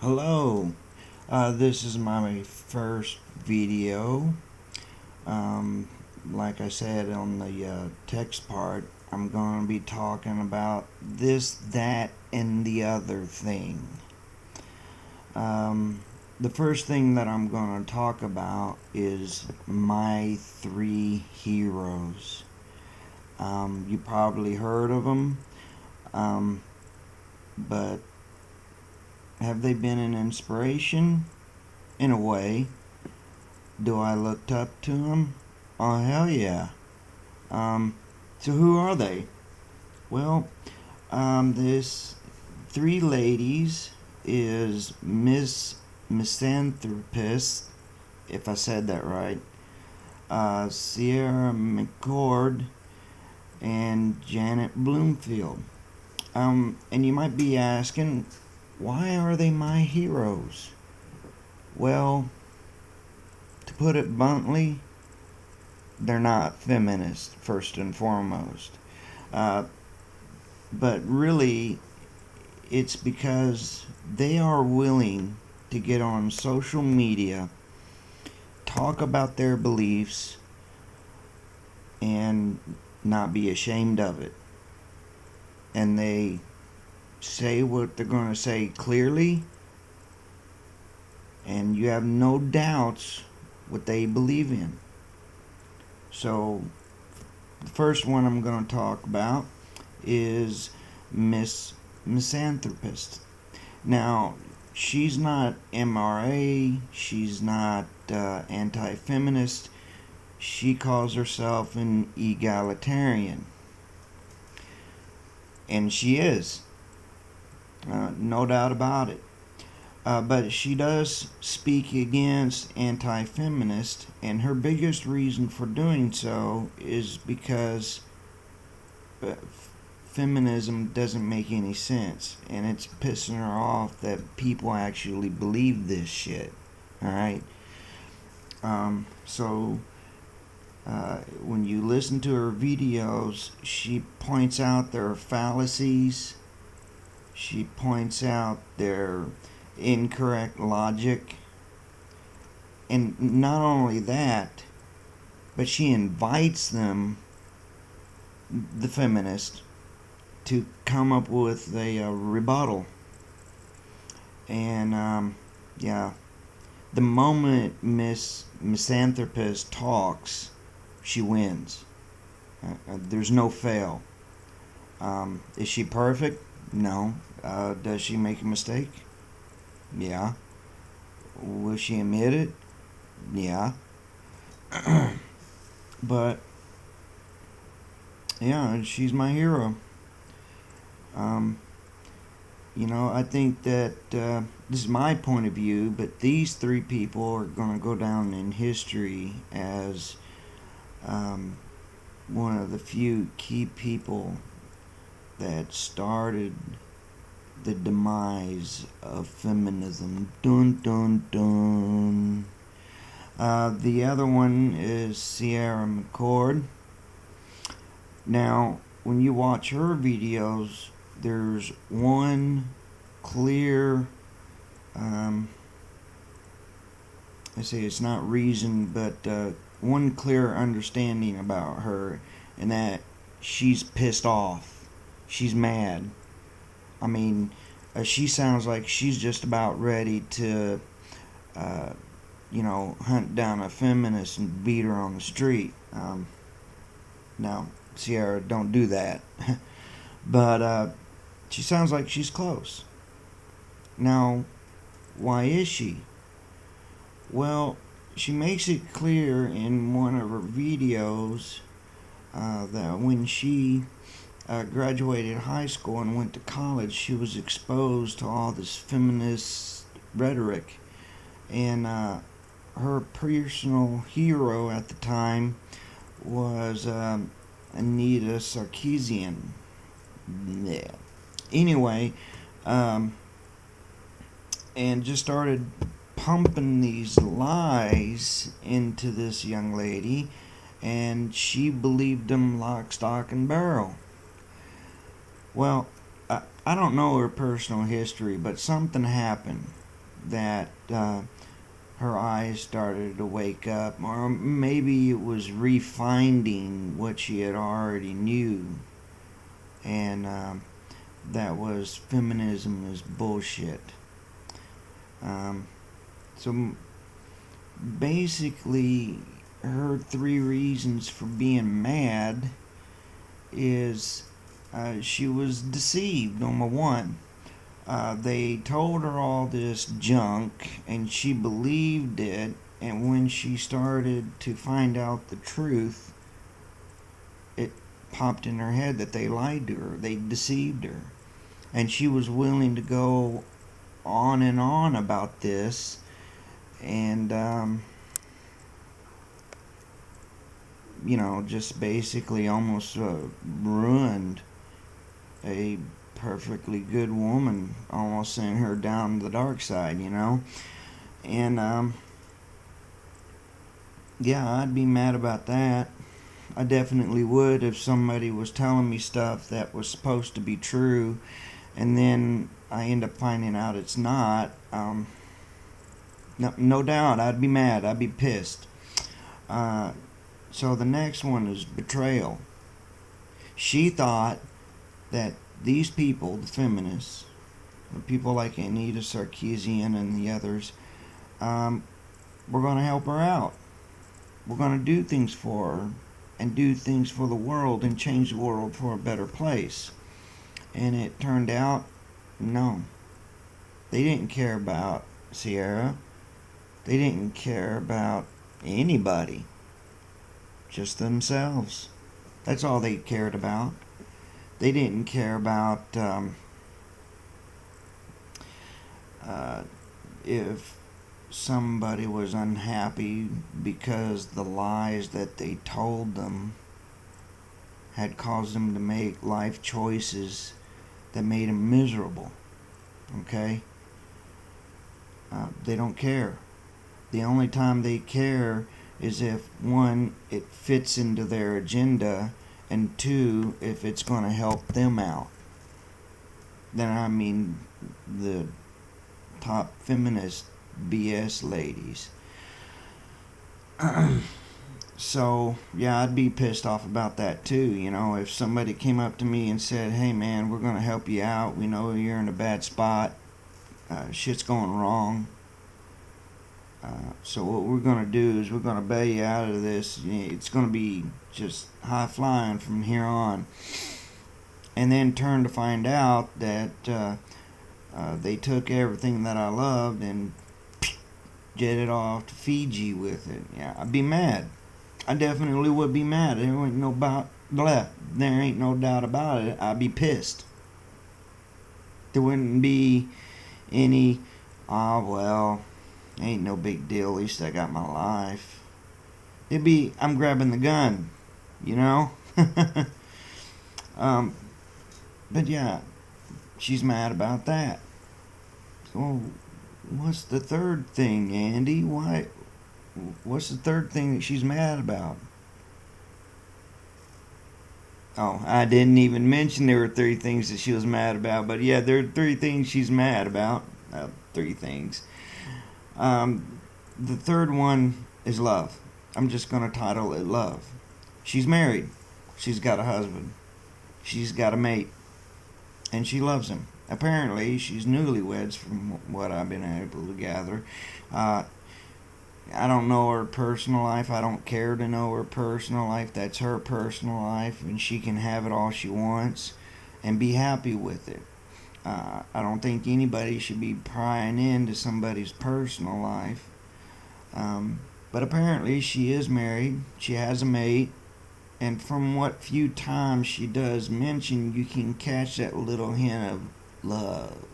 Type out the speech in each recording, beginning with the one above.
Hello, this is my first video. Um, like I said on the text part, I'm going to be talking about this, that, and the other thing. Um, the first thing that I'm going to talk about is my three heroes. You probably heard of them, um, but have they been an inspiration? In a way. Do I look up to them? Oh, hell yeah. Um, so who are they? Well, this three ladies is Miss Misanthropist, if I said that right, Sierra McCord, and Janet Bloomfield. And you might be asking, why are they my heroes? Well, to put it bluntly, they're not feminist, first and foremost. Uh, but really, it's because they are willing to get on social media, talk about their beliefs, and not be ashamed of it. And they say what they're going to say clearly, and you have no doubts what they believe in. So, the first one I'm going to talk about is Miss Misanthropist. Now, she's not MRA, she's not anti feminist, she calls herself an egalitarian. And she is, no doubt about it. But she does speak against anti feminist, and her biggest reason for doing so is because uh, feminism doesn't make any sense, and it's pissing her off that people actually believe this shit. Alright? So, when you listen to her videos, she points out their fallacies, she points out their incorrect logic, and not only that, but she invites them, the feminists, to come up with a rebuttal. And yeah, the moment Miss Misanthropist talks, she wins. There's no fail. Is she perfect? No. Does she make a mistake? Yeah. Will she admit it? Yeah. But yeah, she's my hero. Um, I think that this is my point of view, but these three people are going to go down in history as um, one of the few key people that started the demise of feminism. Dun dun dun. The other one is Sierra McCord. Now, when you watch her videos, there's one clear, I say it's not reason, but one clear understanding about her, and that she's pissed off. She's mad. I mean, she sounds like she's just about ready to, uh, hunt down a feminist and beat her on the street. Now, Sierra, don't do that. But she sounds like she's close. Now, why is she? Well, she makes it clear in one of her videos that when she graduated high school and went to college, she was exposed to all this feminist rhetoric. And her personal hero at the time was Anita Sarkeesian. Yeah. Anyway, and just started pumping these lies into this young lady, and she believed them lock, stock, and barrel. Well, I don't know her personal history, but something happened. that her eyes started to wake up, or maybe it was refinding what she had already knew, and that was feminism is bullshit. Um, so basically, her three reasons for being mad is she was deceived. Number one, they told her all this junk and she believed it, and when she started to find out the truth, it popped in her head that they lied to her, they deceived her, and she was willing to go on and on about this, and just basically almost ruined a perfectly good woman, almost sent her down the dark side. And yeah, I'd be mad about that. I definitely would if somebody was telling me stuff that was supposed to be true, and then I end up finding out it's not. No doubt, I'd be mad. I'd be pissed. Uh, so the next one is betrayal. She thought that these people, the feminists, the people like Anita Sarkeesian and the others, were going to help her out. We're going to do things for her and do things for the world and change the world for a better place. And it turned out, no. They didn't care about Sierra. They didn't care about anybody. Just themselves. That's all they cared about. They didn't care about if somebody was unhappy because the lies that they told them had caused them to make life choices that made them miserable. Okay? They don't care. The only time they care is if, one, it fits into their agenda, and two, if it's going to help them out. Then I mean the top feminist BS ladies. So, yeah, I'd be pissed off about that too. If somebody came up to me and said, hey man, we're going to help you out. We know you're in a bad spot. Shit's going wrong. So what we're going to do is we're going to bail you out of this. It's going to be just high flying from here on. And then turn to find out that they took everything that I loved and jetted off to Fiji with it. Yeah, I'd be mad. I definitely would be mad. There ain't no doubt about it. I'd be pissed. There wouldn't be any, well, ain't no big deal. At least I got my life. It'd be, I'm grabbing the gun, But yeah, she's mad about that. So, what's the third thing, Andy? What's the third thing that she's mad about? Oh, I didn't even mention there were three things that she was mad about, but yeah, there are three things she's mad about. Three things. The third one is love. I'm just going to title it love. She's married. She's got a husband. She's got a mate. And she loves him. Apparently, she's newlyweds from what I've been able to gather. I don't know her personal life. I don't care to know her personal life. That's her personal life, and she can have it all she wants and be happy with it. I don't think anybody should be prying into somebody's personal life. But apparently she is married. She has a mate. And from what few times she does mention, you can catch that little hint of love,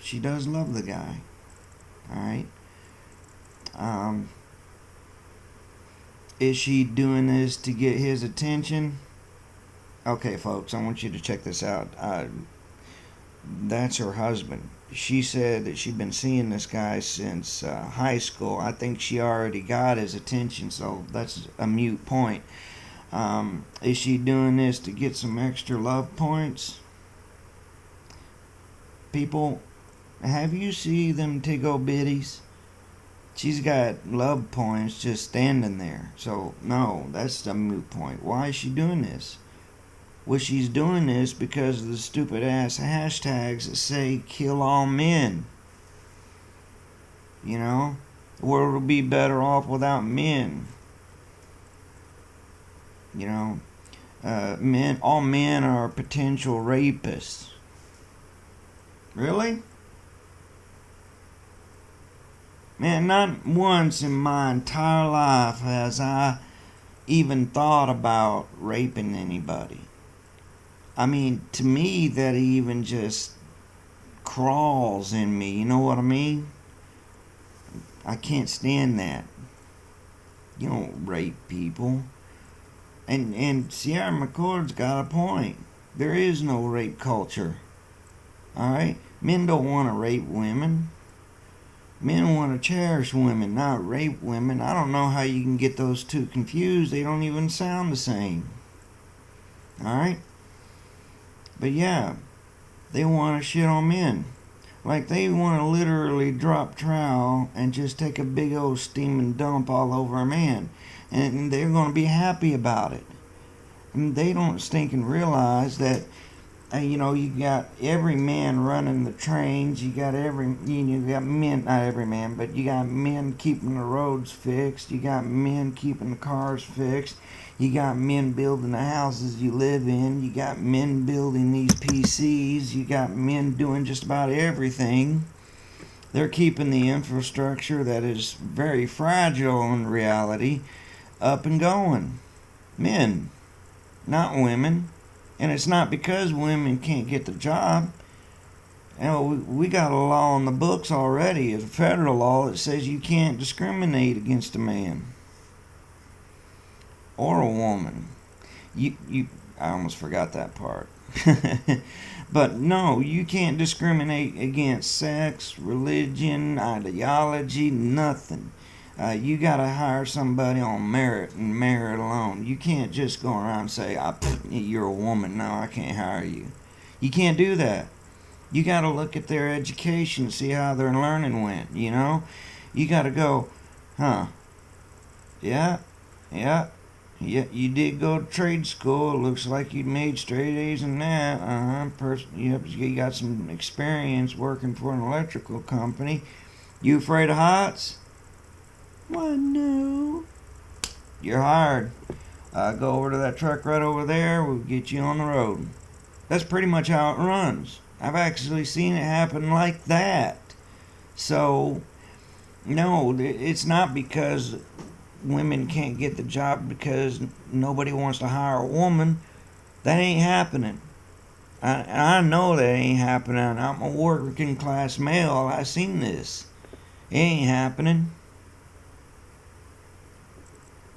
She does love the guy. Alright? Is she doing this to get his attention? Okay, folks, I want you to check this out. That's her husband. She said that she'd been seeing this guy since high school. I think she already got his attention, so that's a moot point. Is she doing this to get some extra love points? People, have you seen them tiggle bitties? She's got love points just standing there. So, no, that's the moot point. Why is she doing this? Well, she's doing this because of the stupid ass hashtags that say kill all men. You know? The world will be better off without men. You know? All men are potential rapists. Really? Man, not once in my entire life has I even thought about raping anybody. I mean, to me, that even just crawls in me. You know what I mean? I can't stand that. You don't rape people. And Sierra McCord's got a point. There is no rape culture. Alright? Men don't want to rape women. Men want to cherish women, not rape women. I don't know how you can get those two confused. They don't even sound the same. Alright? But yeah, they want to shit on men. Like they want to literally drop trowel and just take a big old steaming dump all over a man. And they're going to be happy about it. And they don't stinking realize that, you got every man running the trains. You got you got men, not every man, but you got men keeping the roads fixed. You got men keeping the cars fixed. You got men building the houses you live in. You got men building these PCs. You got men doing just about everything. They're keeping the infrastructure that is very fragile in reality up and going. Men, not women. And it's not because women can't get the job. We got a law on the books already, a federal law that says you can't discriminate against a man or a woman. I almost forgot that part. But no, you can't discriminate against sex, religion, ideology, nothing. You gotta hire somebody on merit and merit alone. You can't just go around and say, you're a woman, no, I can't hire you. You can't do that. You gotta look at their education, see how their learning went, you know? You gotta go, yeah, you did go to trade school. It looks like you made straight A's in that. You got some experience working for an electrical company. You afraid of heights? Why, no. You're hired. Go over to that truck right over there. We'll get you on the road. That's pretty much how it runs. I've actually seen it happen like that. So, no, it's not because women can't get the job because nobody wants to hire a woman. That ain't happening. I know that ain't happening. I'm a working class male. I seen this. It ain't happening.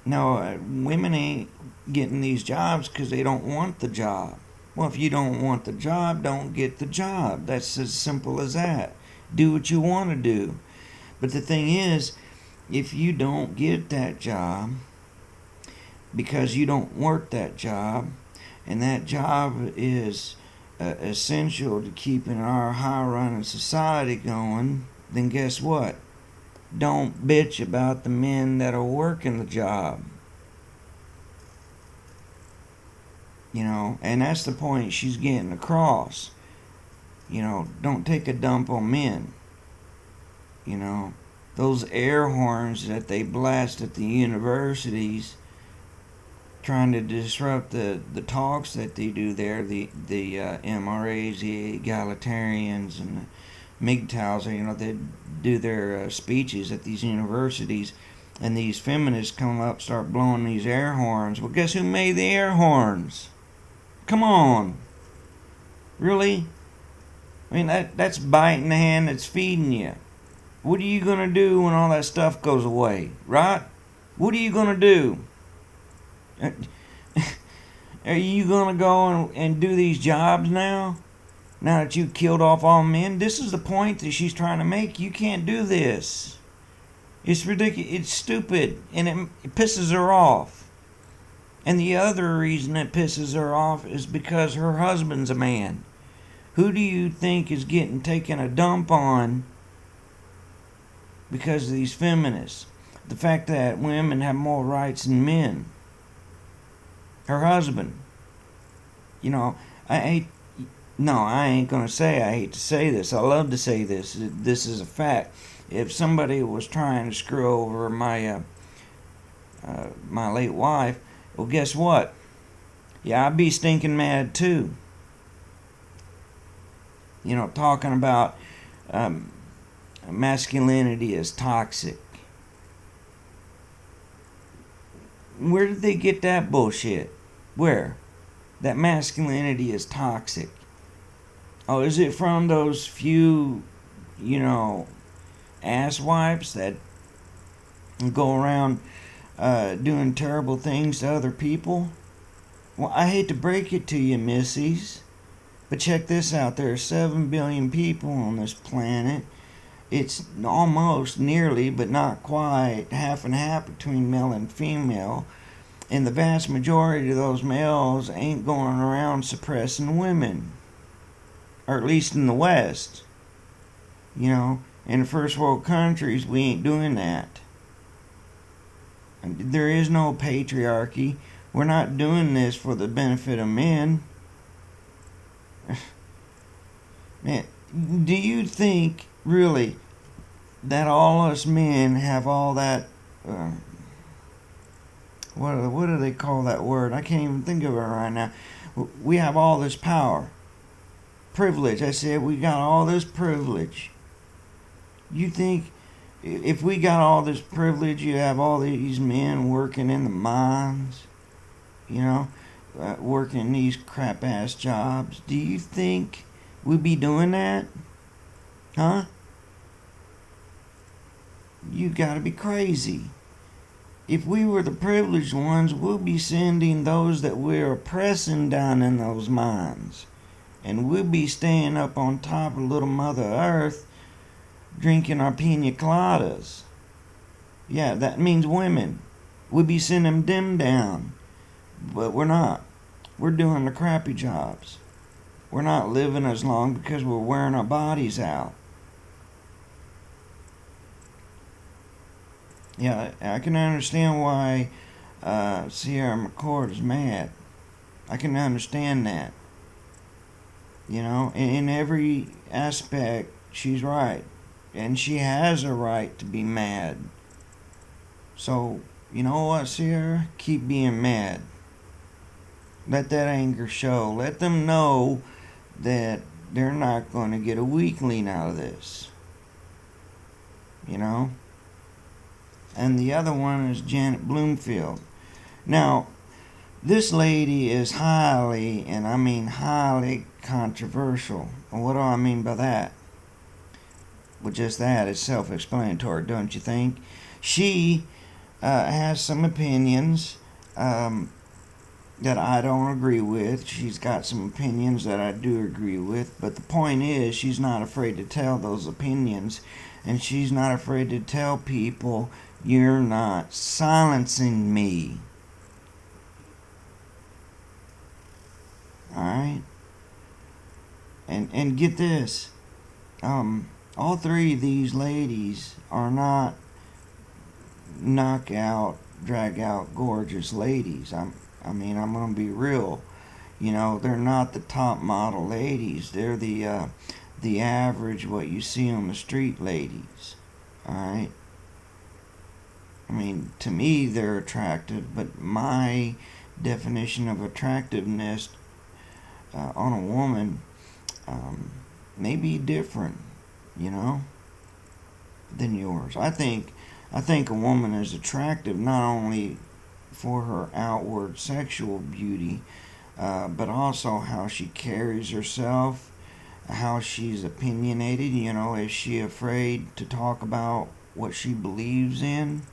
No, women ain't getting these jobs because they don't want the job. Well, if you don't want the job, don't get the job. That's as simple as that. Do what you want to do. But the thing is, if you don't get that job because you don't work that job, and that job is essential to keeping our high-running society going, then guess what? Don't bitch about the men that are working the job. And that's the point she's getting across. Don't take a dump on men. Those air horns that they blast at the universities trying to disrupt the talks that they do there, the MRAs, the egalitarians, and the MGTOWs, they do their speeches at these universities, and these feminists come up, start blowing these air horns. Well, guess who made the air horns? Come on. Really? I mean, that's biting the hand that's feeding you. What are you going to do when all that stuff goes away, right? What are you going to do? Are you going to go and do these jobs now? Now that you've killed off all men? This is the point that she's trying to make. You can't do this. It's ridiculous. It's stupid. And it pisses her off. And the other reason it pisses her off is because her husband's a man Who do you think is getting taken a dump on because of these feminists? The fact that women have more rights than men. Her husband. You know, I hate. No, I ain't gonna say I hate to say this. I love to say this. This is a fact. If somebody was trying to screw over my my late wife, well, guess what? Yeah, I'd be stinking mad too. You know, talking about masculinity is toxic. Where did they get that bullshit? Where? That masculinity is toxic. Oh, is it from those few, you know, asswipes that go around doing terrible things to other people? Well, I hate to break it to you, missies, but check this out. There are 7 billion people on this planet. It's almost, nearly, but not quite, half and half between male and female. And the vast majority of those males ain't going around suppressing women. Or at least in the West. You know, in the first world countries, we ain't doing that. There is no patriarchy. We're not doing this for the benefit of men. Man, do you think, really, that all us men have all that, what do they call that word? I can't even think of it right now. We have all this power. Privilege. I said we got all this privilege. You think if we got all this privilege, you have all these men working in the mines, you know, working these crap ass jobs. Do you think we'd be doing that? Huh? You gotta be crazy. If we were the privileged ones, we'll be sending those that we're oppressing down in those mines. And we'll be staying up on top of little Mother Earth drinking our pina coladas. Yeah, that means women. We'll be sending them down. But we're not. We're doing the crappy jobs. We're not living as long because we're wearing our bodies out. Yeah, I can understand why Sierra McCord is mad. I can understand that. You know, in every aspect, she's right. And she has a right to be mad. So, you know what, Sierra? Keep being mad. Let that anger show. Let them know that they're not going to get a weakling out of this. You know? And the other one is Janet Bloomfield. Now, this lady is highly, and I mean highly controversial. And what do I mean by that? Well, just that, it's self-explanatory, don't you think? She has some opinions that I don't agree with. She's got some opinions that I do agree with. But the point is, she's not afraid to tell those opinions. And she's not afraid to tell people, you're not silencing me. Alright? And get this. All three of these ladies are not knockout, drag out, gorgeous ladies. I'm gonna be real. You know, they're not the top model ladies. They're the average, what you see on the street ladies. Alright? I mean, to me, they're attractive, but my definition of attractiveness on a woman may be different, you know, than yours. I think a woman is attractive not only for her outward sexual beauty, but also how she carries herself, how she's opinionated. You know, is she afraid to talk about what she believes in?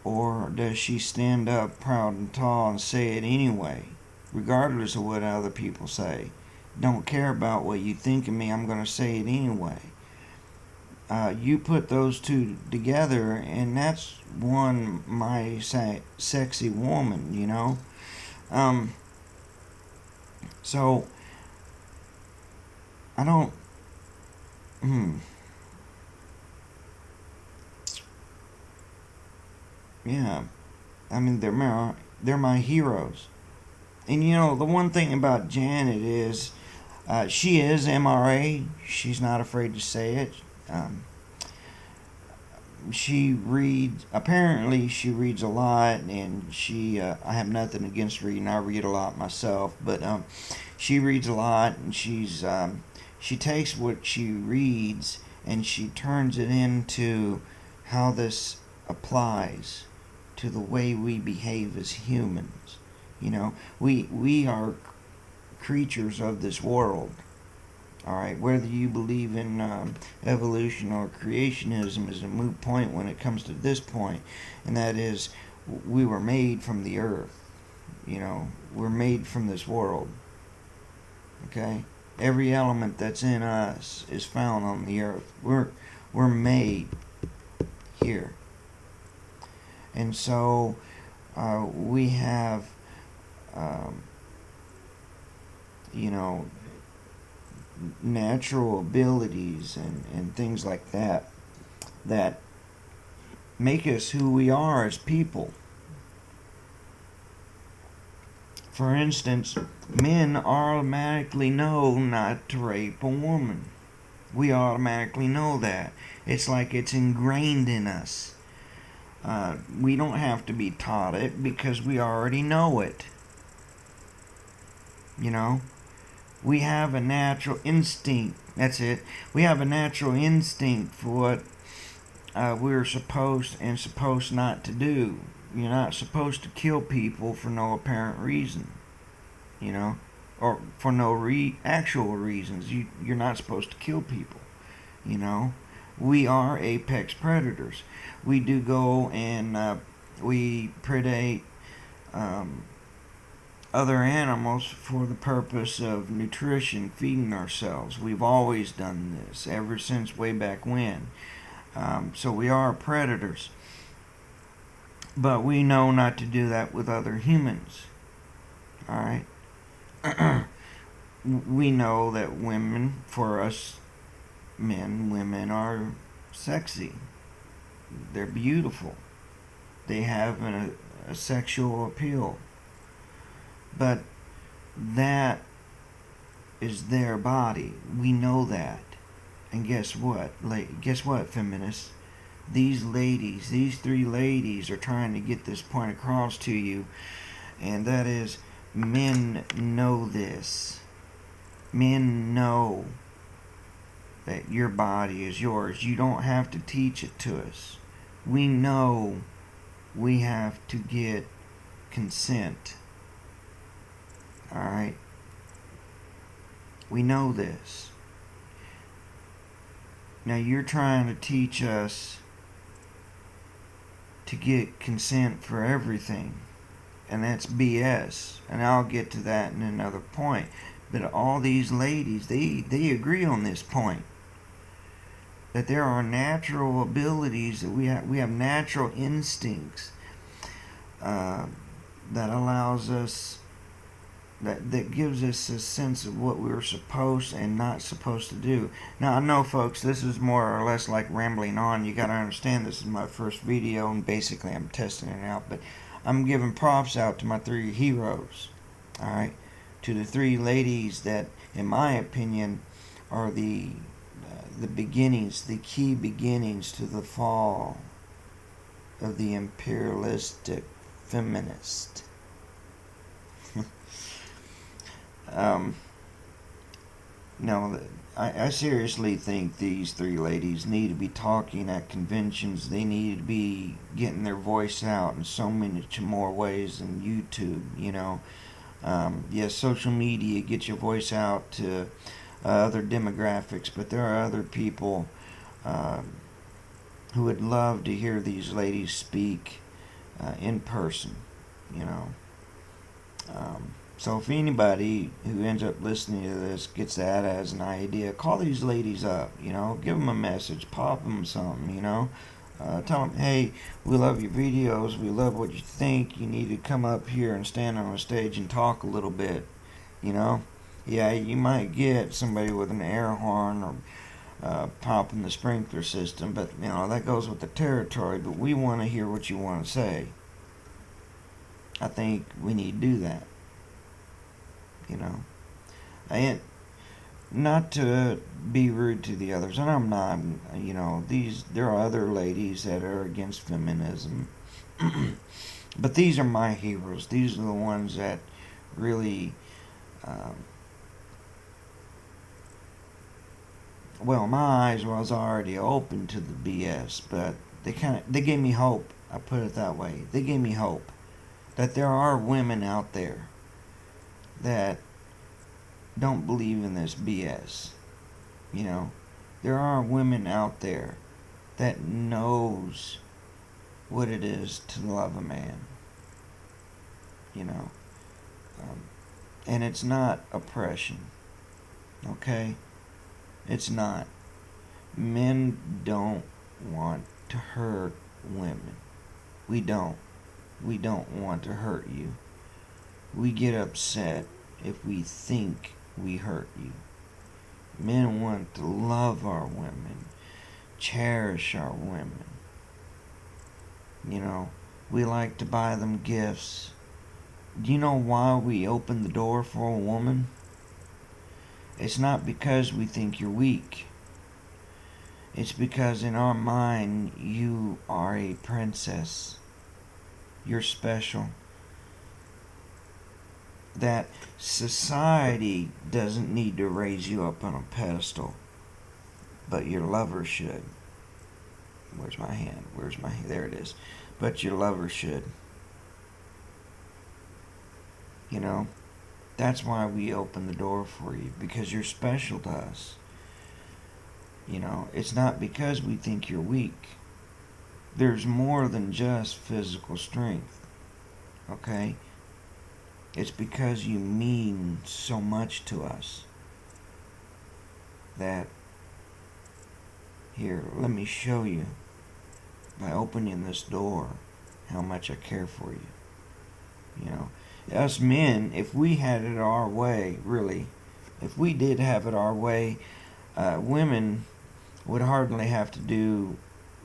Or does she stand up proud and tall and say it anyway, regardless of what other people say? Don't care about what you think of me, I'm going to say it anyway. You put those two together, and that's one sexy woman, you know. So I don't. Hmm. Yeah. I mean, they're my heroes. And you know, the one thing about Janet is, she is MRA. She's not afraid to say it. Um, she reads. Apparently, she reads a lot, and she. I have nothing against reading. I read a lot myself, but she reads a lot, and she takes what she reads and she turns it into how this applies to the way we behave as humans. You know, we are creatures of this world. All right, whether you believe in evolution or creationism is a moot point when it comes to this point, and that is, we were made from the earth. You know, we're made from this world. Okay, every element that's in us is found on the earth. We're made here, and so we have, um, you know, natural abilities and things like that make us who we are as people. For instance, men automatically know not to rape a woman. We automatically know that. It's like it's ingrained in us. We don't have to be taught it because we already know it. You know? We have a natural instinct. That's it. We have a natural instinct for what we're supposed not to do. You're not supposed to kill people for no apparent reason, you know, or for no actual reasons. You're not supposed to kill people, you know. We are apex predators. We do go and we predate um, other animals for the purpose of nutrition, feeding ourselves. We've always done this ever since way back when. So we are predators. But we know not to do that with other humans. Alright? We know that women, for us men, women are sexy. They're beautiful. They have a sexual appeal. But that is their body. We know that. And guess what? Guess what, feminists? These ladies, these three ladies, are trying to get this point across to you, and that is, men know this. Men know that your body is yours. You don't have to teach it to us. We know we have to get consent. Alright? We know this. Now you're trying to teach us to get consent for everything, and that's BS, and I'll get to that in another point. But all these ladies, they agree on this point, that there are natural abilities, that we have natural instincts that allows us, that gives us a sense of what we're supposed and not supposed to do. Now, I know, folks, this is more or less like rambling on. You got to understand, this is my first video, and basically I'm testing it out. But I'm giving props out to my three heroes, all right, to the three ladies that, in my opinion, are the beginnings, the key beginnings to the fall of the imperialistic feminist. No, I seriously think these three ladies need to be talking at conventions. They need to be getting their voice out in so many more ways than YouTube, you know. Yes, social media gets your voice out to other demographics, but there are other people who would love to hear these ladies speak in person, you know. So if anybody who ends up listening to this gets that as an idea, call these ladies up, you know, give them a message, pop them something, you know. Tell them, hey, we love your videos, we love what you think, you need to come up here and stand on a stage and talk a little bit, you know. Yeah, you might get somebody with an air horn or popping the sprinkler system, but that goes with the territory. But we want to hear what you want to say. I think we need to do that. You know, and not to be rude to the others, and I'm not. There are other ladies that are against feminism, but these are my heroes. These are the ones that really. Um, well, my eyes was already open to the BS, but they gave me hope. I put it that way. They gave me hope that there are women out there that don't believe in this BS. You know, there are women out there that knows what it is to love a man. You know, um, and it's not oppression. Okay, it's not. Men don't want to hurt women. We don't. We don't want to hurt you. We get upset if we think we hurt you. Men want to love our women, cherish our women. We like to buy them gifts. Do you know why we open the door for a woman? It's not because we think you're weak. It's because in our mind, you are a princess. You're special. That society doesn't need to raise you up on a pedestal, but your lover should. Where's my hand? There it is. But your lover should. That's why we open the door for you, because you're special to us. It's not because we think you're weak. There's more than just physical strength, okay? It's because you mean so much to us that, here, let me show you, by opening this door, how much I care for you. Us men, if we had it our way, really, if we did have it our way, women would hardly have to do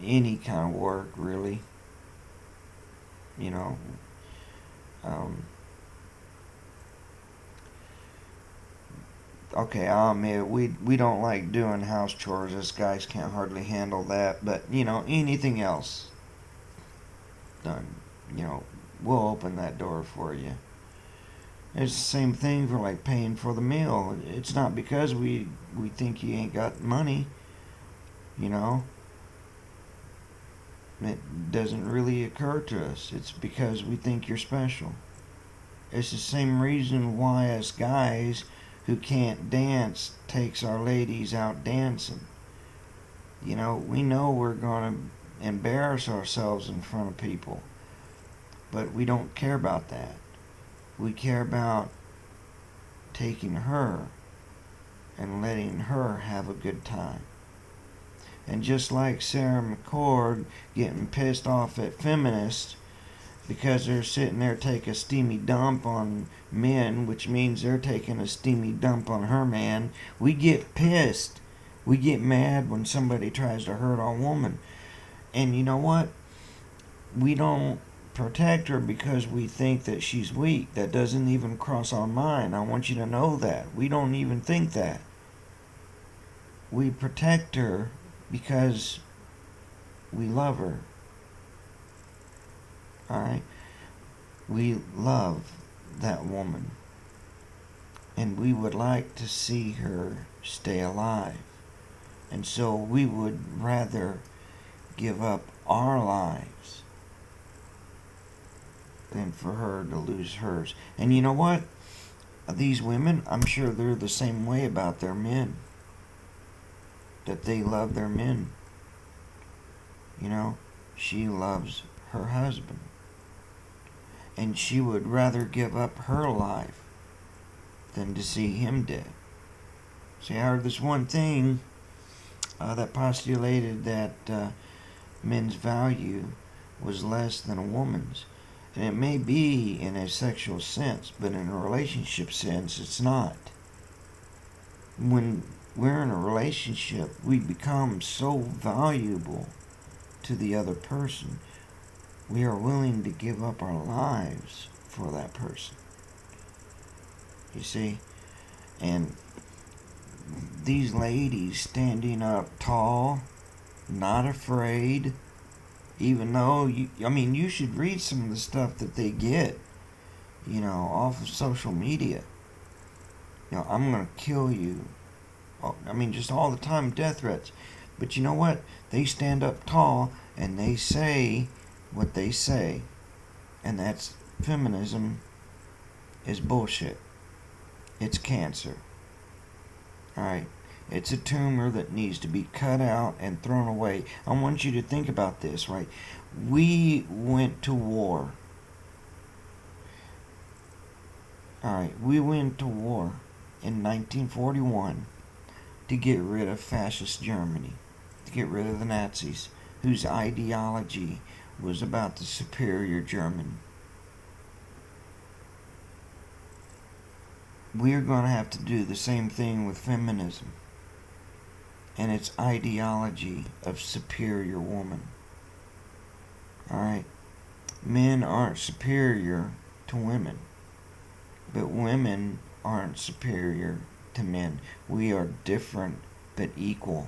any kind of work, really. You know, um, okay, I'll admit we don't like doing house chores. Us guys can't hardly handle that. But anything else done, we'll open that door for you. It's the same thing for like paying for the meal. It's not because we think you ain't got money. You know, it doesn't really occur to us. It's because we think you're special. It's the same reason why us guys who can't dance takes our ladies out dancing. We know we're going to embarrass ourselves in front of people, but we don't care about that. We care about taking her and letting her have a good time. And just like Sarah McCord getting pissed off at feminists because they're sitting there taking a steamy dump on men, which means they're taking a steamy dump on her man, we get pissed. We get mad when somebody tries to hurt our woman. And you know what? We don't protect her because we think that she's weak. That doesn't even cross our mind. I want you to know that. We don't even think that. We protect her because we love her. Alright? We love that woman. And we would like to see her stay alive. And so we would rather give up our lives than for her to lose hers. And you know what? These women, I'm sure they're the same way about their men. That they love their men. She loves her husband. And she would rather give up her life than to see him dead. See, I heard this one thing that postulated that men's value was less than a woman's. And it may be in a sexual sense, but in a relationship sense, it's not. When we're in a relationship, we become so valuable to the other person. We are willing to give up our lives for that person. You see? And these ladies standing up tall, not afraid, even though you should read some of the stuff that they get, off of social media. I'm gonna kill you. Just all the time, death threats. But you know what? They stand up tall and they say what they say, and that's feminism is bullshit. It's cancer. Alright? It's a tumor that needs to be cut out and thrown away. I want you to think about this, right? We went to war. Alright, we went to war in 1941 to get rid of fascist Germany, to get rid of the Nazis, whose ideology was about the superior German. We're going to have to do the same thing with feminism and its ideology of superior woman. Alright? Men aren't superior to women, but women aren't superior to men. We are different but equal.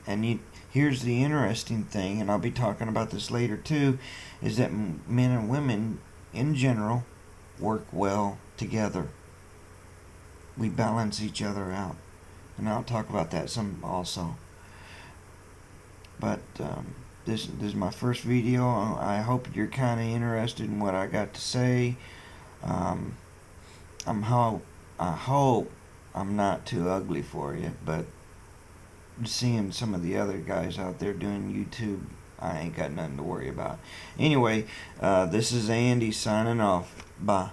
And here's the interesting thing, and I'll be talking about this later too, is that men and women in general work well together. We balance each other out. And I'll talk about that some also. But this is my first video. I hope you're kind of interested in what I got to say. I hope I'm not too ugly for you, but seeing some of the other guys out there doing YouTube, I ain't got nothing to worry about. Anyway, this is Andy signing off. Bye.